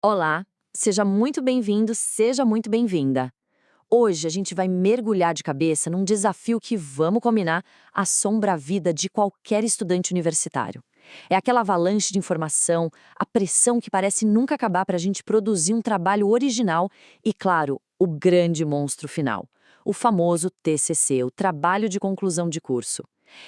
Olá, seja muito bem-vindo, seja muito bem-vinda. Hoje a gente vai mergulhar de cabeça num desafio que, vamos combinar, assombra a vida de qualquer estudante universitário. É aquela avalanche de informação, a pressão que parece nunca acabar para a gente produzir um trabalho original e, claro, o grande monstro final, o famoso TCC, o trabalho de conclusão de curso.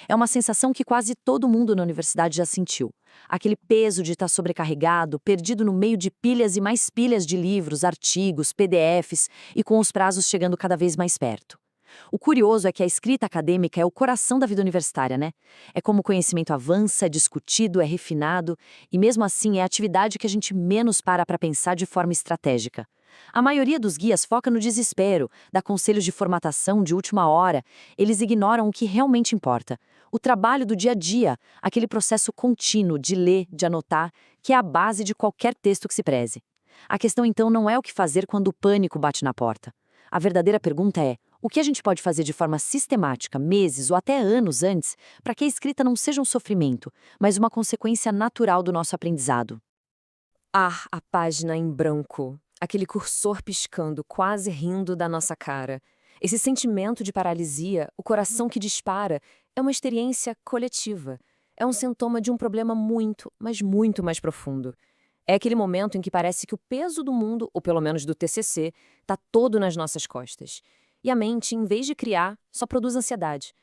É uma sensação que quase todo mundo na universidade já sentiu. Aquele peso de estar sobrecarregado, perdido no meio de pilhas e mais pilhas de livros, artigos, PDFs e com os prazos chegando cada vez mais perto. O curioso é que a escrita acadêmica é o coração da vida universitária, né? É como o conhecimento avança, é discutido, é refinado, e mesmo assim é a atividade que a gente menos para pensar de forma estratégica. A maioria dos guias foca no desespero, dá conselhos de formatação de última hora, eles ignoram o que realmente importa. O trabalho do dia a dia, aquele processo contínuo de ler, de anotar, que é a base de qualquer texto que se preze. A questão então não é o que fazer quando o pânico bate na porta. A verdadeira pergunta é: o que a gente pode fazer de forma sistemática, meses ou até anos antes, para que a escrita não seja um sofrimento, mas uma consequência natural do nosso aprendizado? Ah, a página em branco. Aquele cursor piscando, quase rindo da nossa cara. Esse sentimento de paralisia, o coração que dispara, é uma experiência coletiva. É um sintoma de um problema muito, mas muito mais profundo. É aquele momento em que parece que o peso do mundo, ou pelo menos do TCC, está todo nas nossas costas. E a mente, em vez de criar, só produz ansiedade.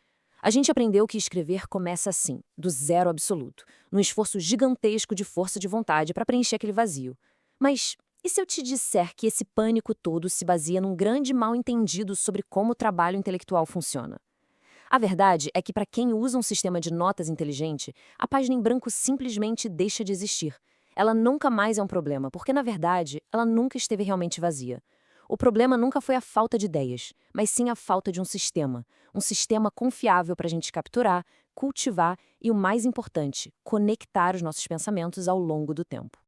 A gente aprendeu que escrever começa assim, do zero absoluto, num esforço gigantesco de força de vontade para preencher aquele vazio. Mas e se eu te disser que esse pânico todo se baseia num grande mal-entendido sobre como o trabalho intelectual funciona? A verdade é que para quem usa um sistema de notas inteligente, a página em branco simplesmente deixa de existir. Ela nunca mais é um problema, porque na verdade, ela nunca esteve realmente vazia. O problema nunca foi a falta de ideias, mas sim a falta de um sistema confiável para a gente capturar, cultivar e, o mais importante, conectar os nossos pensamentos ao longo do tempo.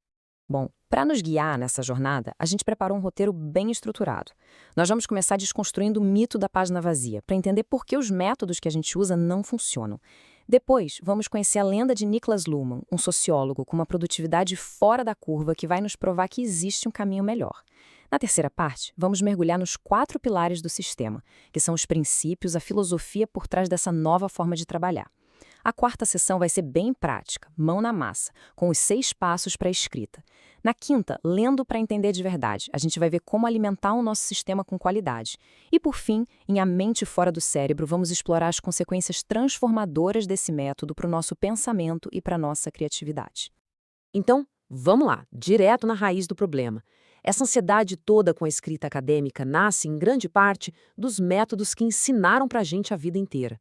Bom, para nos guiar nessa jornada, a gente preparou um roteiro bem estruturado. Nós vamos começar desconstruindo o mito da página vazia, para entender por que os métodos que a gente usa não funcionam. Depois, vamos conhecer a lenda de Niklas Luhmann, um sociólogo com uma produtividade fora da curva que vai nos provar que existe um caminho melhor. Na terceira parte, vamos mergulhar nos 4 pilares do sistema, que são os princípios, a filosofia por trás dessa nova forma de trabalhar. A quarta sessão vai ser bem prática, mão na massa, com os 6 passos para a escrita. Na quinta, lendo para entender de verdade, a gente vai ver como alimentar o nosso sistema com qualidade. E por fim, em A Mente Fora do Cérebro, vamos explorar as consequências transformadoras desse método para o nosso pensamento e para a nossa criatividade. Então, vamos lá, direto na raiz do problema. Essa ansiedade toda com a escrita acadêmica nasce, em grande parte, dos métodos que ensinaram para a gente a vida inteira.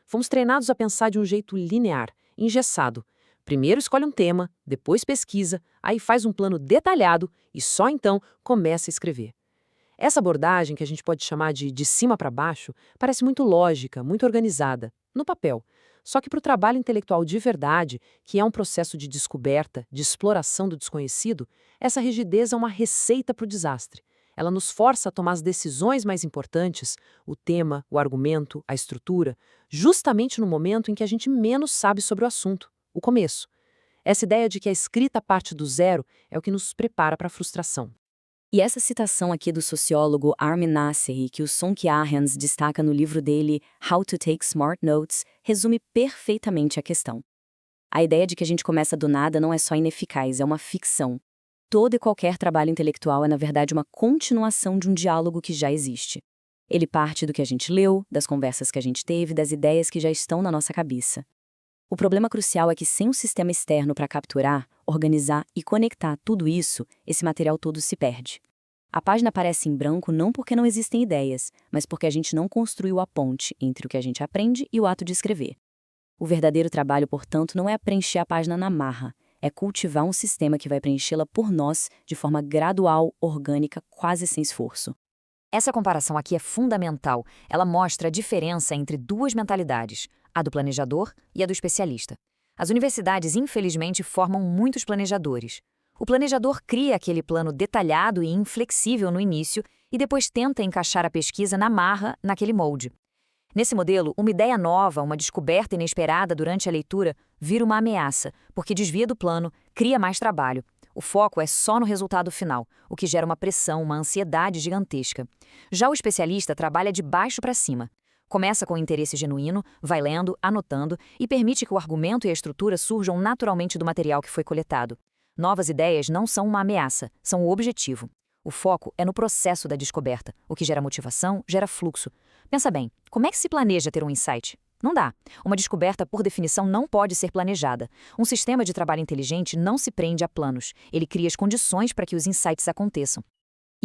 Fomos treinados a pensar de um jeito linear, engessado. Primeiro escolhe um tema, depois pesquisa, aí faz um plano detalhado e só então começa a escrever. Essa abordagem, que a gente pode chamar de cima para baixo, parece muito lógica, muito organizada, no papel. Só que para o trabalho intelectual de verdade, que é um processo de descoberta, de exploração do desconhecido, essa rigidez é uma receita para o desastre. Ela nos força a tomar as decisões mais importantes, o tema, o argumento, a estrutura, justamente no momento em que a gente menos sabe sobre o assunto, o começo. Essa ideia de que a escrita parte do zero é o que nos prepara para a frustração. E essa citação aqui do sociólogo Armin Nasseri, que o Sönke Ahrens destaca no livro dele How to Take Smart Notes, resume perfeitamente a questão. A ideia de que a gente começa do nada não é só ineficaz, é uma ficção. Todo e qualquer trabalho intelectual é, na verdade, uma continuação de um diálogo que já existe. Ele parte do que a gente leu, das conversas que a gente teve, das ideias que já estão na nossa cabeça. O problema crucial é que, sem um sistema externo para capturar, organizar e conectar tudo isso, esse material todo se perde. A página aparece em branco não porque não existem ideias, mas porque a gente não construiu a ponte entre o que a gente aprende e o ato de escrever. O verdadeiro trabalho, portanto, não é preencher a página na marra, é cultivar um sistema que vai preenchê-la por nós de forma gradual, orgânica, quase sem esforço. Essa comparação aqui é fundamental. Ela mostra a diferença entre duas mentalidades, a do planejador e a do especialista. As universidades, infelizmente, formam muitos planejadores. O planejador cria aquele plano detalhado e inflexível no início e depois tenta encaixar a pesquisa na marra, naquele molde. Nesse modelo, uma ideia nova, uma descoberta inesperada durante a leitura, vira uma ameaça, porque desvia do plano, cria mais trabalho. O foco é só no resultado final, o que gera uma pressão, uma ansiedade gigantesca. Já o especialista trabalha de baixo para cima. Começa com interesse genuíno, vai lendo, anotando e permite que o argumento e a estrutura surjam naturalmente do material que foi coletado. Novas ideias não são uma ameaça, são o objetivo. O foco é no processo da descoberta, o que gera motivação, gera fluxo. Pensa bem, como é que se planeja ter um insight? Não dá. Uma descoberta, por definição, não pode ser planejada. Um sistema de trabalho inteligente não se prende a planos. Ele cria as condições para que os insights aconteçam.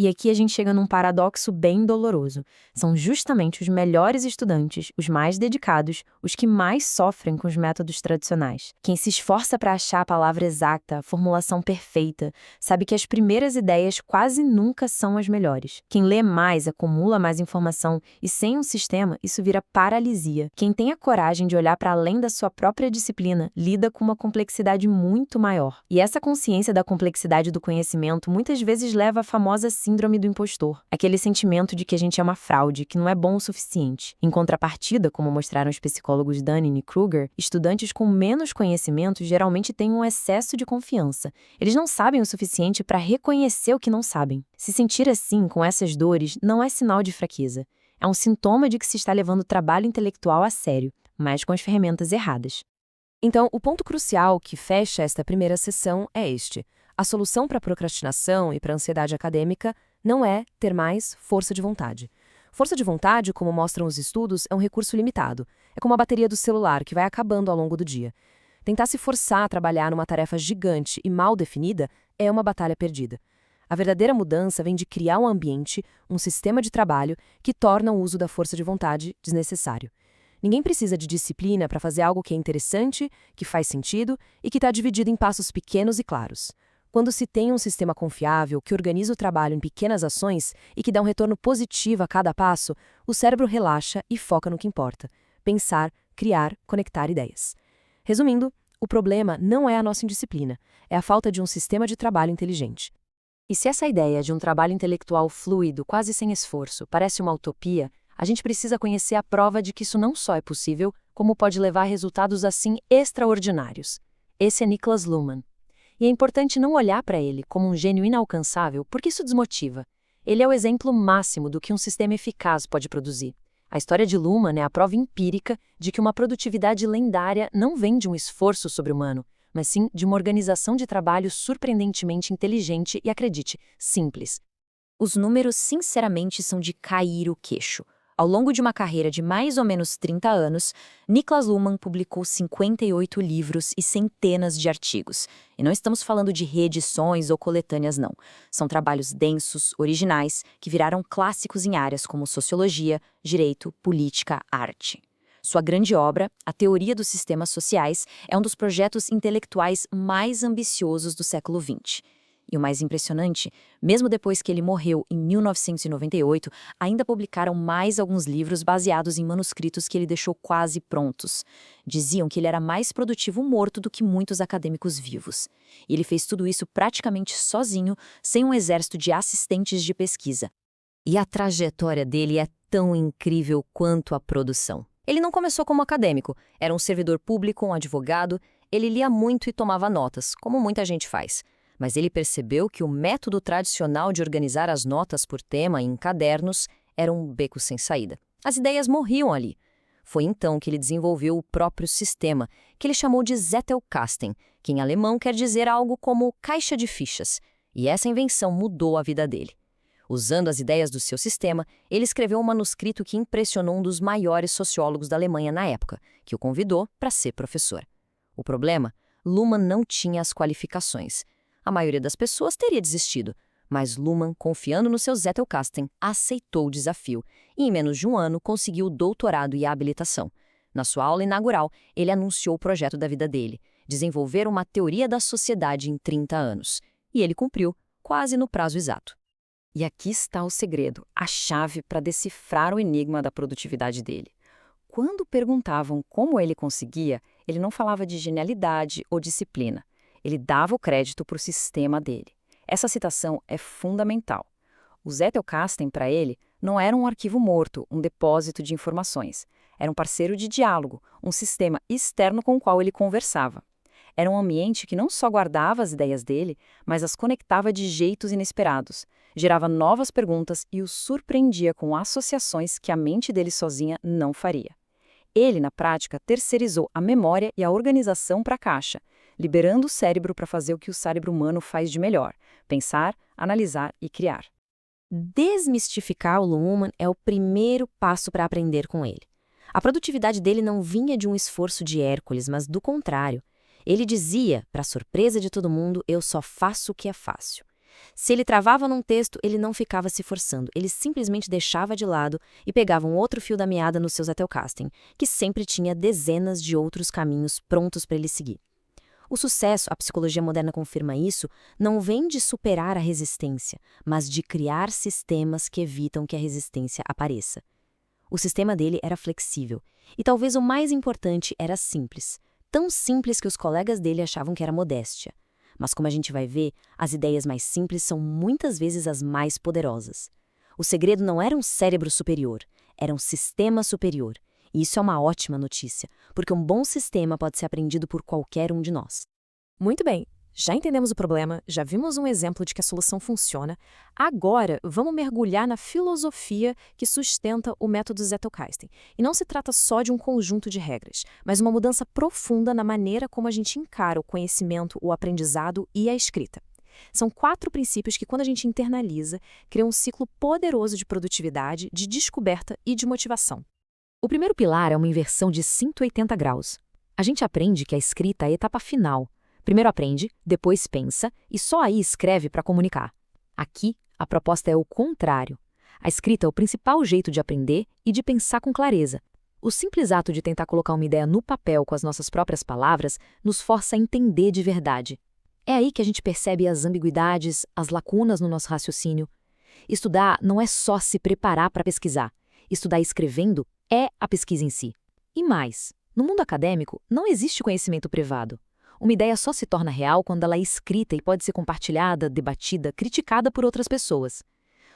E aqui a gente chega num paradoxo bem doloroso. São justamente os melhores estudantes, os mais dedicados, os que mais sofrem com os métodos tradicionais. Quem se esforça para achar a palavra exata, a formulação perfeita, sabe que as primeiras ideias quase nunca são as melhores. Quem lê mais, acumula mais informação e sem um sistema, isso vira paralisia. Quem tem a coragem de olhar para além da sua própria disciplina, lida com uma complexidade muito maior. E essa consciência da complexidade do conhecimento muitas vezes leva à famosa síndrome do impostor, aquele sentimento de que a gente é uma fraude, que não é bom o suficiente. Em contrapartida, como mostraram os psicólogos Dunning e Kruger, estudantes com menos conhecimento geralmente têm um excesso de confiança. Eles não sabem o suficiente para reconhecer o que não sabem. Se sentir assim, com essas dores, não é sinal de fraqueza. É um sintoma de que se está levando o trabalho intelectual a sério, mas com as ferramentas erradas. Então, o ponto crucial que fecha esta primeira sessão é este. A solução para a procrastinação e para a ansiedade acadêmica não é ter mais força de vontade. Força de vontade, como mostram os estudos, é um recurso limitado. É como a bateria do celular, que vai acabando ao longo do dia. Tentar se forçar a trabalhar numa tarefa gigante e mal definida é uma batalha perdida. A verdadeira mudança vem de criar um ambiente, um sistema de trabalho que torna o uso da força de vontade desnecessário. Ninguém precisa de disciplina para fazer algo que é interessante, que faz sentido e que está dividido em passos pequenos e claros. Quando se tem um sistema confiável, que organiza o trabalho em pequenas ações e que dá um retorno positivo a cada passo, o cérebro relaxa e foca no que importa: pensar, criar, conectar ideias. Resumindo, o problema não é a nossa indisciplina, é a falta de um sistema de trabalho inteligente. E se essa ideia de um trabalho intelectual fluido, quase sem esforço, parece uma utopia, a gente precisa conhecer a prova de que isso não só é possível, como pode levar a resultados assim extraordinários. Esse é Niklas Luhmann. E é importante não olhar para ele como um gênio inalcançável, porque isso desmotiva. Ele é o exemplo máximo do que um sistema eficaz pode produzir. A história de Luhmann é a prova empírica de que uma produtividade lendária não vem de um esforço sobre-humano, mas sim de uma organização de trabalho surpreendentemente inteligente e, acredite, simples. Os números, sinceramente, são de cair o queixo. Ao longo de uma carreira de mais ou menos 30 anos, Niklas Luhmann publicou 58 livros e centenas de artigos. E não estamos falando de reedições ou coletâneas, não. São trabalhos densos, originais, que viraram clássicos em áreas como sociologia, direito, política, arte. Sua grande obra, A Teoria dos Sistemas Sociais, é um dos projetos intelectuais mais ambiciosos do século XX. E o mais impressionante, mesmo depois que ele morreu em 1998, ainda publicaram mais alguns livros baseados em manuscritos que ele deixou quase prontos. Diziam que ele era mais produtivo morto do que muitos acadêmicos vivos. E ele fez tudo isso praticamente sozinho, sem um exército de assistentes de pesquisa. E a trajetória dele é tão incrível quanto a produção. Ele não começou como acadêmico, era um servidor público, um advogado, ele lia muito e tomava notas, como muita gente faz. Mas ele percebeu que o método tradicional de organizar as notas por tema em cadernos era um beco sem saída. As ideias morriam ali. Foi então que ele desenvolveu o próprio sistema, que ele chamou de Zettelkasten, que em alemão quer dizer algo como caixa de fichas. E essa invenção mudou a vida dele. Usando as ideias do seu sistema, ele escreveu um manuscrito que impressionou um dos maiores sociólogos da Alemanha na época, que o convidou para ser professor. O problema? Luhmann não tinha as qualificações. A maioria das pessoas teria desistido, mas Luhmann, confiando no seu Zettelkasten, aceitou o desafio e, em menos de um ano, conseguiu o doutorado e a habilitação. Na sua aula inaugural, ele anunciou o projeto da vida dele, desenvolver uma teoria da sociedade em 30 anos. E ele cumpriu, quase no prazo exato. E aqui está o segredo, a chave para decifrar o enigma da produtividade dele. Quando perguntavam como ele conseguia, ele não falava de genialidade ou disciplina. Ele dava o crédito para o sistema dele. Essa citação é fundamental. O Zettelkasten, para ele, não era um arquivo morto, um depósito de informações. Era um parceiro de diálogo, um sistema externo com o qual ele conversava. Era um ambiente que não só guardava as ideias dele, mas as conectava de jeitos inesperados, gerava novas perguntas e o surpreendia com associações que a mente dele sozinha não faria. Ele, na prática, terceirizou a memória e a organização para a caixa, liberando o cérebro para fazer o que o cérebro humano faz de melhor: pensar, analisar e criar. Desmistificar o Luhmann é o primeiro passo para aprender com ele. A produtividade dele não vinha de um esforço de Hércules, mas do contrário. Ele dizia, para surpresa de todo mundo, eu só faço o que é fácil. Se ele travava num texto, ele não ficava se forçando, ele simplesmente deixava de lado e pegava um outro fio da meada no seu Zettelkasten, que sempre tinha dezenas de outros caminhos prontos para ele seguir. O sucesso, a psicologia moderna confirma isso, não vem de superar a resistência, mas de criar sistemas que evitam que a resistência apareça. O sistema dele era flexível, e talvez o mais importante era simples, tão simples que os colegas dele achavam que era modéstia. Mas como a gente vai ver, as ideias mais simples são muitas vezes as mais poderosas. O segredo não era um cérebro superior, era um sistema superior. E isso é uma ótima notícia, porque um bom sistema pode ser aprendido por qualquer um de nós. Muito bem, já entendemos o problema, já vimos um exemplo de que a solução funciona. Agora, vamos mergulhar na filosofia que sustenta o método Zettelkasten. E não se trata só de um conjunto de regras, mas uma mudança profunda na maneira como a gente encara o conhecimento, o aprendizado e a escrita. São 4 princípios que, quando a gente internaliza, criam um ciclo poderoso de produtividade, de descoberta e de motivação. O primeiro pilar é uma inversão de 180 graus. A gente aprende que a escrita é a etapa final. Primeiro aprende, depois pensa e só aí escreve para comunicar. Aqui, a proposta é o contrário. A escrita é o principal jeito de aprender e de pensar com clareza. O simples ato de tentar colocar uma ideia no papel com as nossas próprias palavras nos força a entender de verdade. É aí que a gente percebe as ambiguidades, as lacunas no nosso raciocínio. Estudar não é só se preparar para pesquisar. Estudar escrevendo é a pesquisa em si. E mais, no mundo acadêmico não existe conhecimento privado. Uma ideia só se torna real quando ela é escrita e pode ser compartilhada, debatida, criticada por outras pessoas.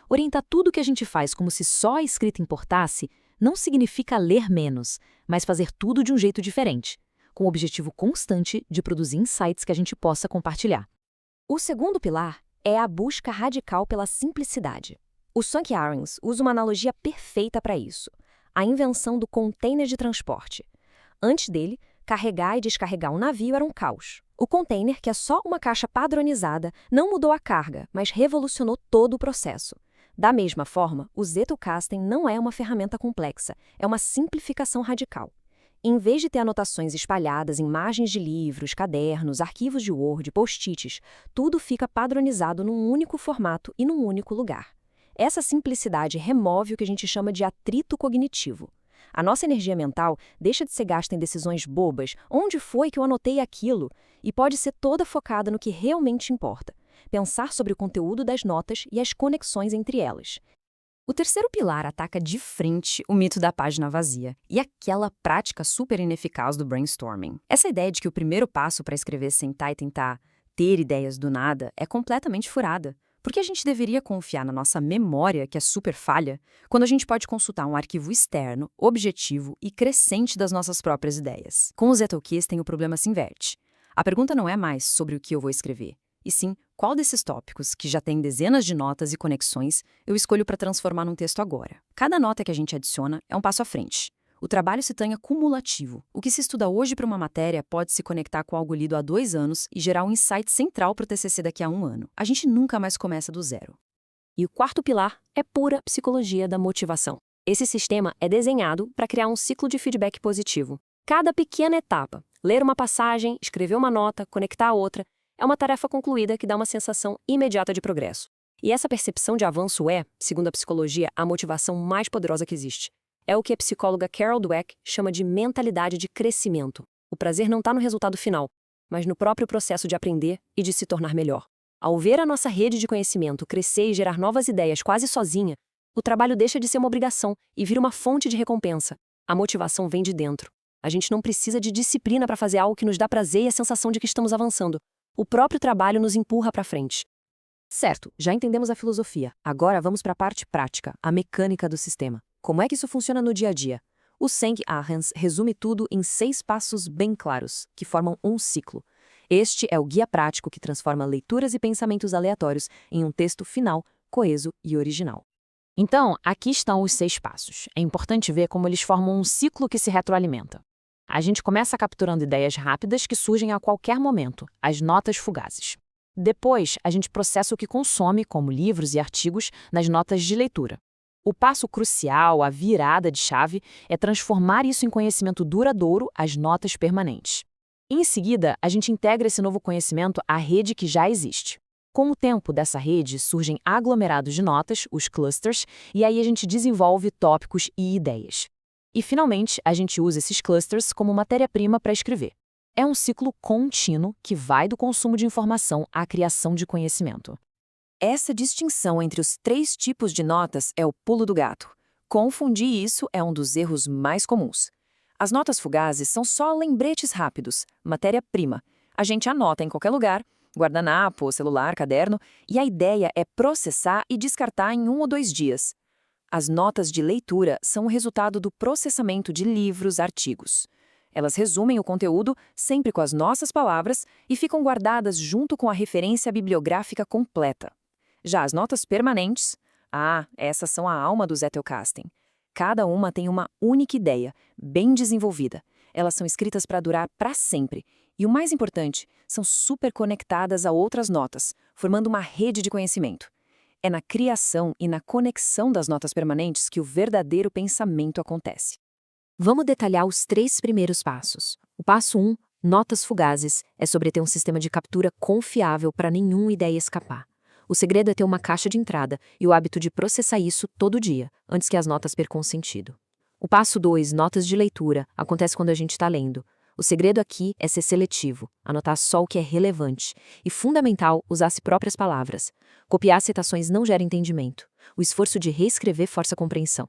Orientar tudo o que a gente faz como se só a escrita importasse não significa ler menos, mas fazer tudo de um jeito diferente, com o objetivo constante de produzir insights que a gente possa compartilhar. O segundo pilar é a busca radical pela simplicidade. O Sönke Ahrens usa uma analogia perfeita para isso: a invenção do container de transporte. Antes dele, carregar e descarregar um navio era um caos. O container, que é só uma caixa padronizada, não mudou a carga, mas revolucionou todo o processo. Da mesma forma, o Zettelkasten não é uma ferramenta complexa, é uma simplificação radical. Em vez de ter anotações espalhadas em margens de livros, cadernos, arquivos de Word, post-its, tudo fica padronizado num único formato e num único lugar. Essa simplicidade remove o que a gente chama de atrito cognitivo. A nossa energia mental deixa de ser gasta em decisões bobas, onde foi que eu anotei aquilo, e pode ser toda focada no que realmente importa: pensar sobre o conteúdo das notas e as conexões entre elas. O terceiro pilar ataca de frente o mito da página vazia e aquela prática super ineficaz do brainstorming. Essa ideia de que o primeiro passo para escrever, sentar e tentar ter ideias do nada, é completamente furada. Por que a gente deveria confiar na nossa memória, que é super falha, quando a gente pode consultar um arquivo externo, objetivo e crescente das nossas próprias ideias? Com o Zettelkasten, o problema se inverte. A pergunta não é mais sobre o que eu vou escrever, e sim qual desses tópicos, que já tem dezenas de notas e conexões, eu escolho para transformar num texto agora. Cada nota que a gente adiciona é um passo à frente. O trabalho se torna cumulativo. O que se estuda hoje para uma matéria pode se conectar com algo lido há 2 anos e gerar um insight central para o TCC daqui a 1 ano. A gente nunca mais começa do zero. E o quarto pilar é pura psicologia da motivação. Esse sistema é desenhado para criar um ciclo de feedback positivo. Cada pequena etapa, ler uma passagem, escrever uma nota, conectar a outra, é uma tarefa concluída que dá uma sensação imediata de progresso. E essa percepção de avanço é, segundo a psicologia, a motivação mais poderosa que existe. É o que a psicóloga Carol Dweck chama de mentalidade de crescimento. O prazer não está no resultado final, mas no próprio processo de aprender e de se tornar melhor. Ao ver a nossa rede de conhecimento crescer e gerar novas ideias quase sozinha, o trabalho deixa de ser uma obrigação e vira uma fonte de recompensa. A motivação vem de dentro. A gente não precisa de disciplina para fazer algo que nos dá prazer e a sensação de que estamos avançando. O próprio trabalho nos empurra para frente. Certo, já entendemos a filosofia. Agora vamos para a parte prática, a mecânica do sistema. Como é que isso funciona no dia a dia? O Sönke Ahrens resume tudo em 6 passos bem claros, que formam um ciclo. Este é o guia prático que transforma leituras e pensamentos aleatórios em um texto final, coeso e original. Então, aqui estão os 6 passos. É importante ver como eles formam um ciclo que se retroalimenta. A gente começa capturando ideias rápidas que surgem a qualquer momento, as notas fugazes. Depois, a gente processa o que consome, como livros e artigos, nas notas de leitura. O passo crucial, a virada de chave, é transformar isso em conhecimento duradouro, as notas permanentes. Em seguida, a gente integra esse novo conhecimento à rede que já existe. Com o tempo dessa rede, surgem aglomerados de notas, os clusters, e aí a gente desenvolve tópicos e ideias. E, finalmente, a gente usa esses clusters como matéria-prima para escrever. É um ciclo contínuo que vai do consumo de informação à criação de conhecimento. Essa distinção entre os 3 tipos de notas é o pulo do gato. Confundir isso é um dos erros mais comuns. As notas fugazes são só lembretes rápidos, matéria-prima. A gente anota em qualquer lugar, guardanapo, celular, caderno, e a ideia é processar e descartar em 1 ou 2 dias. As notas de leitura são o resultado do processamento de livros, artigos. Elas resumem o conteúdo, sempre com as nossas palavras, e ficam guardadas junto com a referência bibliográfica completa. Já as notas permanentes, essas são a alma do Zettelkasten. Cada uma tem uma única ideia, bem desenvolvida. Elas são escritas para durar para sempre. E o mais importante, são super conectadas a outras notas, formando uma rede de conhecimento. É na criação e na conexão das notas permanentes que o verdadeiro pensamento acontece. Vamos detalhar os 3 primeiros passos. O passo 1, notas fugazes, é sobre ter um sistema de captura confiável para nenhuma ideia escapar. O segredo é ter uma caixa de entrada e o hábito de processar isso todo dia, antes que as notas percam sentido. O passo 2, notas de leitura, acontece quando a gente está lendo. O segredo aqui é ser seletivo, anotar só o que é relevante e, fundamental, usar as próprias palavras. Copiar citações não gera entendimento. O esforço de reescrever força a compreensão.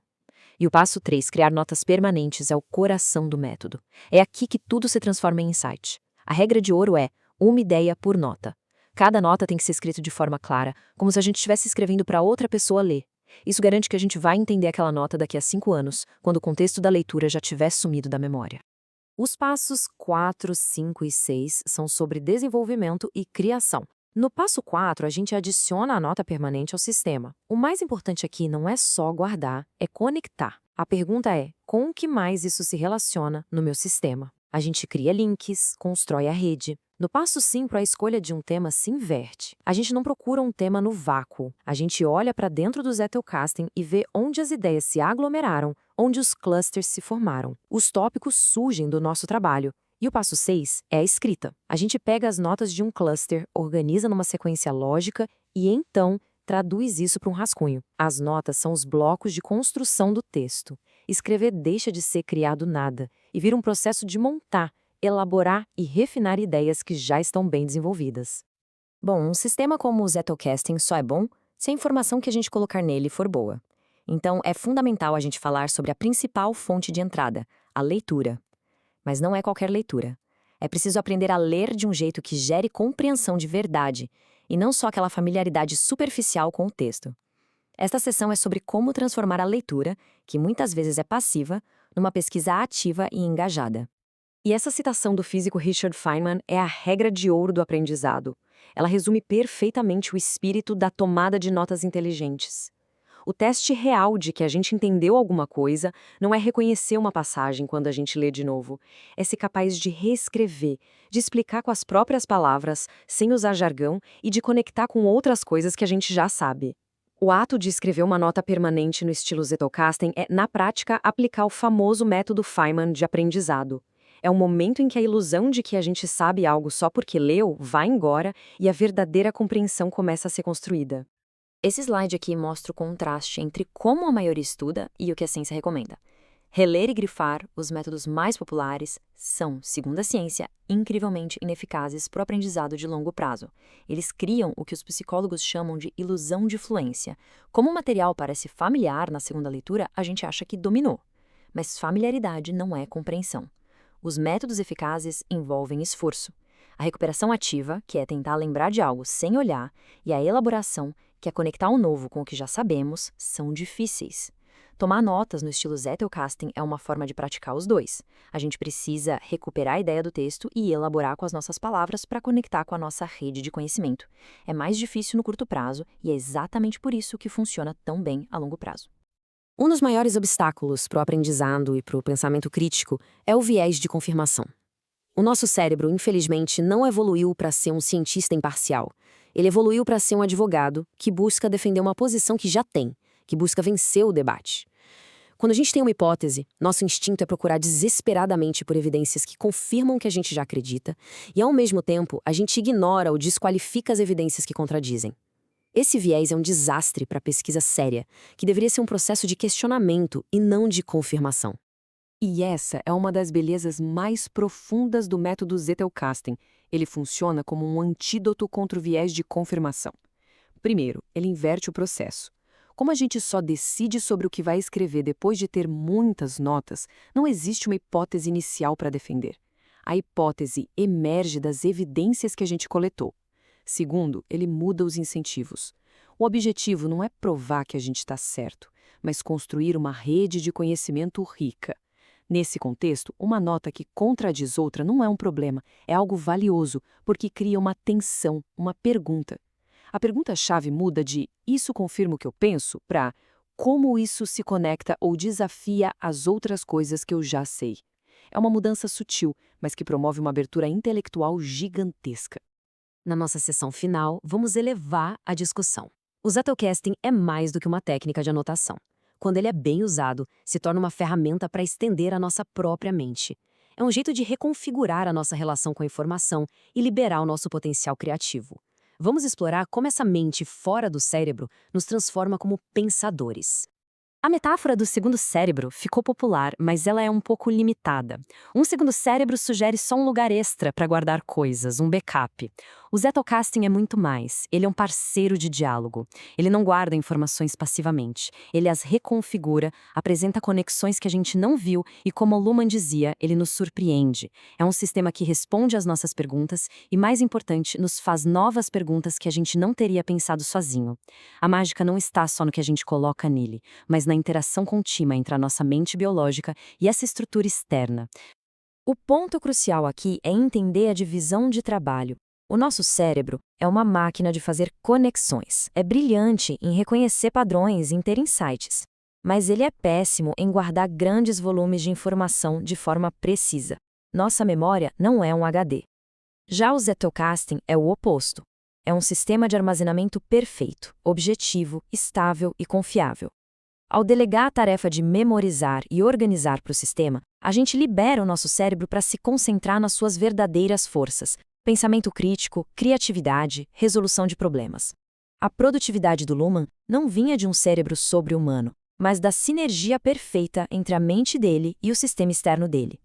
E o passo 3, criar notas permanentes, é o coração do método. É aqui que tudo se transforma em insight. A regra de ouro é uma ideia por nota. Cada nota tem que ser escrita de forma clara, como se a gente estivesse escrevendo para outra pessoa ler. Isso garante que a gente vai entender aquela nota daqui a 5 anos, quando o contexto da leitura já tiver sumido da memória. Os passos 4, 5 e 6 são sobre desenvolvimento e criação. No passo 4, a gente adiciona a nota permanente ao sistema. O mais importante aqui não é só guardar, é conectar. A pergunta é, com o que mais isso se relaciona no meu sistema? A gente cria links, constrói a rede. No passo 5, a escolha de um tema se inverte. A gente não procura um tema no vácuo. A gente olha para dentro do Zettelkasten e vê onde as ideias se aglomeraram, onde os clusters se formaram. Os tópicos surgem do nosso trabalho. E o passo 6 é a escrita. A gente pega as notas de um cluster, organiza numa sequência lógica e, então, traduz isso para um rascunho. As notas são os blocos de construção do texto. Escrever deixa de ser criar do nada e vira um processo de montar, elaborar e refinar ideias que já estão bem desenvolvidas. Bom, um sistema como o Zettelkasten só é bom se a informação que a gente colocar nele for boa. Então, é fundamental a gente falar sobre a principal fonte de entrada, a leitura. Mas não é qualquer leitura. É preciso aprender a ler de um jeito que gere compreensão de verdade, e não só aquela familiaridade superficial com o texto. Esta sessão é sobre como transformar a leitura, que muitas vezes é passiva, numa pesquisa ativa e engajada. E essa citação do físico Richard Feynman é a regra de ouro do aprendizado. Ela resume perfeitamente o espírito da tomada de notas inteligentes. O teste real de que a gente entendeu alguma coisa não é reconhecer uma passagem quando a gente lê de novo. É ser capaz de reescrever, de explicar com as próprias palavras, sem usar jargão e de conectar com outras coisas que a gente já sabe. O ato de escrever uma nota permanente no estilo Zettelkasten é, na prática, aplicar o famoso método Feynman de aprendizado. É um momento em que a ilusão de que a gente sabe algo só porque leu vai embora e a verdadeira compreensão começa a ser construída. Esse slide aqui mostra o contraste entre como a maioria estuda e o que a ciência recomenda. Reler e grifar, os métodos mais populares, são, segundo a ciência, incrivelmente ineficazes para o aprendizado de longo prazo. Eles criam o que os psicólogos chamam de ilusão de fluência. Como o material parece familiar na segunda leitura, a gente acha que dominou. Mas familiaridade não é compreensão. Os métodos eficazes envolvem esforço. A recuperação ativa, que é tentar lembrar de algo sem olhar, e a elaboração, que é conectar o novo com o que já sabemos, são difíceis. Tomar notas no estilo Zettelkasten é uma forma de praticar os dois. A gente precisa recuperar a ideia do texto e elaborar com as nossas palavras para conectar com a nossa rede de conhecimento. É mais difícil no curto prazo e é exatamente por isso que funciona tão bem a longo prazo. Um dos maiores obstáculos para o aprendizado e para o pensamento crítico é o viés de confirmação. O nosso cérebro, infelizmente, não evoluiu para ser um cientista imparcial. Ele evoluiu para ser um advogado que busca defender uma posição que já tem, que busca vencer o debate. Quando a gente tem uma hipótese, nosso instinto é procurar desesperadamente por evidências que confirmam o que a gente já acredita, e ao mesmo tempo, a gente ignora ou desqualifica as evidências que contradizem. Esse viés é um desastre para a pesquisa séria, que deveria ser um processo de questionamento e não de confirmação. E essa é uma das belezas mais profundas do método Zettelkasten. Ele funciona como um antídoto contra o viés de confirmação. Primeiro, ele inverte o processo. Como a gente só decide sobre o que vai escrever depois de ter muitas notas, não existe uma hipótese inicial para defender. A hipótese emerge das evidências que a gente coletou. Segundo, ele muda os incentivos. O objetivo não é provar que a gente está certo, mas construir uma rede de conhecimento rica. Nesse contexto, uma nota que contradiz outra não é um problema, é algo valioso, porque cria uma tensão, uma pergunta. A pergunta-chave muda de "isso confirma o que eu penso?" para "como isso se conecta ou desafia as outras coisas que eu já sei?" É uma mudança sutil, mas que promove uma abertura intelectual gigantesca. Na nossa sessão final, vamos elevar a discussão. O Zettelkasten é mais do que uma técnica de anotação. Quando ele é bem usado, se torna uma ferramenta para estender a nossa própria mente. É um jeito de reconfigurar a nossa relação com a informação e liberar o nosso potencial criativo. Vamos explorar como essa mente fora do cérebro nos transforma como pensadores. A metáfora do segundo cérebro ficou popular, mas ela é um pouco limitada. Um segundo cérebro sugere só um lugar extra para guardar coisas, um backup. O Zettelkasten é muito mais. Ele é um parceiro de diálogo. Ele não guarda informações passivamente. Ele as reconfigura, apresenta conexões que a gente não viu e, como Luhmann dizia, ele nos surpreende. É um sistema que responde às nossas perguntas e, mais importante, nos faz novas perguntas que a gente não teria pensado sozinho. A mágica não está só no que a gente coloca nele, mas na interação contínua entre a nossa mente biológica e essa estrutura externa. O ponto crucial aqui é entender a divisão de trabalho. O nosso cérebro é uma máquina de fazer conexões. É brilhante em reconhecer padrões e ter insights. Mas ele é péssimo em guardar grandes volumes de informação de forma precisa. Nossa memória não é um HD. Já o Zettelkasten é o oposto. É um sistema de armazenamento perfeito, objetivo, estável e confiável. Ao delegar a tarefa de memorizar e organizar para o sistema, a gente libera o nosso cérebro para se concentrar nas suas verdadeiras forças: pensamento crítico, criatividade, resolução de problemas. A produtividade do Luhmann não vinha de um cérebro sobre-humano, mas da sinergia perfeita entre a mente dele e o sistema externo dele.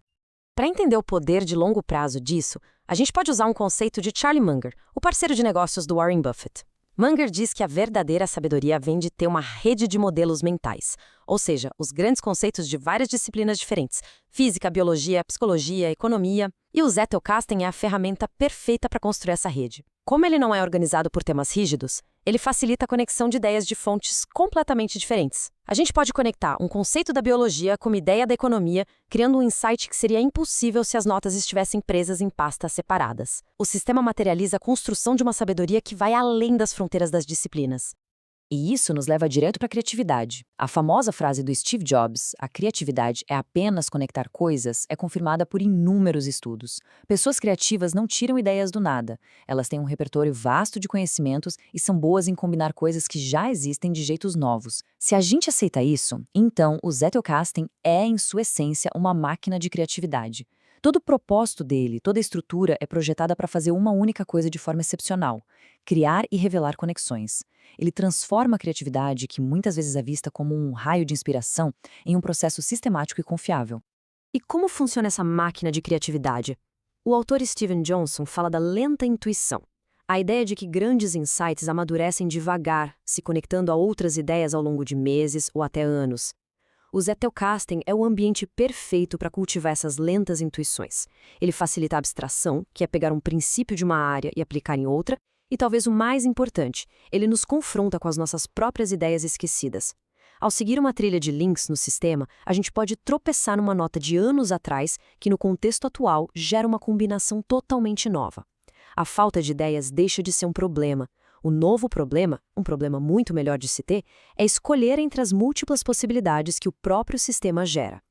Para entender o poder de longo prazo disso, a gente pode usar um conceito de Charlie Munger, o parceiro de negócios do Warren Buffett. Munger diz que a verdadeira sabedoria vem de ter uma rede de modelos mentais, ou seja, os grandes conceitos de várias disciplinas diferentes: física, biologia, psicologia, economia. E o Zettelkasten é a ferramenta perfeita para construir essa rede. Como ele não é organizado por temas rígidos, ele facilita a conexão de ideias de fontes completamente diferentes. A gente pode conectar um conceito da biologia com uma ideia da economia, criando um insight que seria impossível se as notas estivessem presas em pastas separadas. O sistema materializa a construção de uma sabedoria que vai além das fronteiras das disciplinas. E isso nos leva direto para a criatividade. A famosa frase do Steve Jobs, "a criatividade é apenas conectar coisas", é confirmada por inúmeros estudos. Pessoas criativas não tiram ideias do nada. Elas têm um repertório vasto de conhecimentos e são boas em combinar coisas que já existem de jeitos novos. Se a gente aceita isso, então o Zettelkasten é, em sua essência, uma máquina de criatividade. Todo o propósito dele, toda a estrutura é projetada para fazer uma única coisa de forma excepcional: criar e revelar conexões. Ele transforma a criatividade, que muitas vezes é vista como um raio de inspiração, em um processo sistemático e confiável. E como funciona essa máquina de criatividade? O autor Steven Johnson fala da lenta intuição. A ideia de que grandes insights amadurecem devagar, se conectando a outras ideias ao longo de meses ou até anos. O Zettelkasten é o ambiente perfeito para cultivar essas lentas intuições. Ele facilita a abstração, que é pegar um princípio de uma área e aplicar em outra, e talvez o mais importante, ele nos confronta com as nossas próprias ideias esquecidas. Ao seguir uma trilha de links no sistema, a gente pode tropeçar numa nota de anos atrás que, no contexto atual, gera uma combinação totalmente nova. A falta de ideias deixa de ser um problema. O novo problema, um problema muito melhor de se ter, é escolher entre as múltiplas possibilidades que o próprio sistema gera.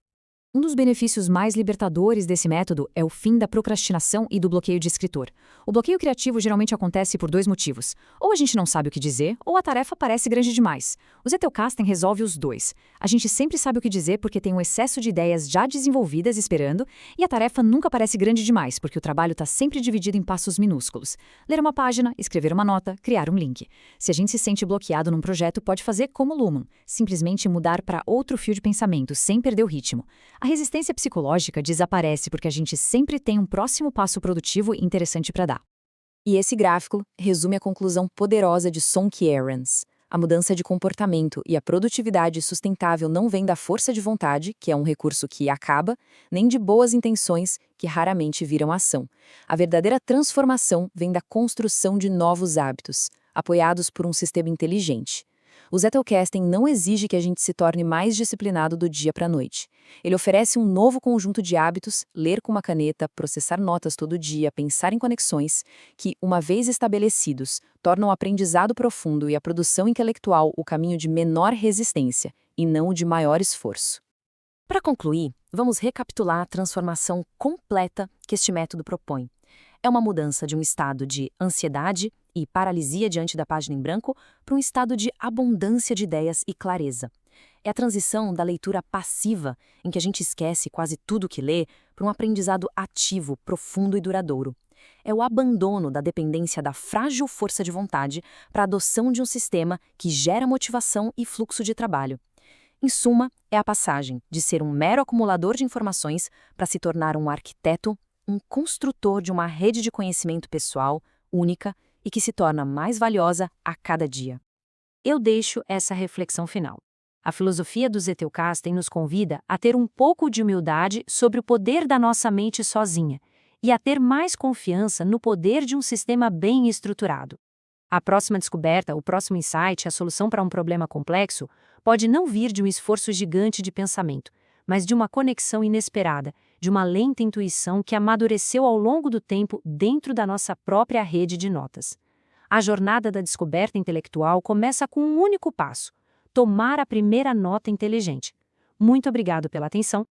Um dos benefícios mais libertadores desse método é o fim da procrastinação e do bloqueio de escritor. O bloqueio criativo geralmente acontece por dois motivos. Ou a gente não sabe o que dizer, ou a tarefa parece grande demais. O Zettelkasten resolve os dois. A gente sempre sabe o que dizer porque tem um excesso de ideias já desenvolvidas esperando, e a tarefa nunca parece grande demais porque o trabalho está sempre dividido em passos minúsculos. Ler uma página, escrever uma nota, criar um link. Se a gente se sente bloqueado num projeto, pode fazer como Luhmann, simplesmente mudar para outro fio de pensamento sem perder o ritmo. A resistência psicológica desaparece porque a gente sempre tem um próximo passo produtivo e interessante para dar. E esse gráfico resume a conclusão poderosa de Sonke Ahrens. A mudança de comportamento e a produtividade sustentável não vem da força de vontade, que é um recurso que acaba, nem de boas intenções, que raramente viram ação. A verdadeira transformação vem da construção de novos hábitos, apoiados por um sistema inteligente. O Zettelkasten não exige que a gente se torne mais disciplinado do dia para a noite. Ele oferece um novo conjunto de hábitos, ler com uma caneta, processar notas todo dia, pensar em conexões, que, uma vez estabelecidos, tornam o aprendizado profundo e a produção intelectual o caminho de menor resistência, e não o de maior esforço. Para concluir, vamos recapitular a transformação completa que este método propõe. É uma mudança de um estado de ansiedade e paralisia diante da página em branco para um estado de abundância de ideias e clareza. É a transição da leitura passiva, em que a gente esquece quase tudo o que lê, para um aprendizado ativo, profundo e duradouro. É o abandono da dependência da frágil força de vontade para a adoção de um sistema que gera motivação e fluxo de trabalho. Em suma, é a passagem de ser um mero acumulador de informações para se tornar um arquiteto, um construtor de uma rede de conhecimento pessoal, única e que se torna mais valiosa a cada dia. Eu deixo essa reflexão final. A filosofia do Zettelkasten nos convida a ter um pouco de humildade sobre o poder da nossa mente sozinha e a ter mais confiança no poder de um sistema bem estruturado. A próxima descoberta, o próximo insight, a solução para um problema complexo, pode não vir de um esforço gigante de pensamento, mas de uma conexão inesperada, de uma lenta intuição que amadureceu ao longo do tempo dentro da nossa própria rede de notas. A jornada da descoberta intelectual começa com um único passo: tomar a primeira nota inteligente. Muito obrigado pela atenção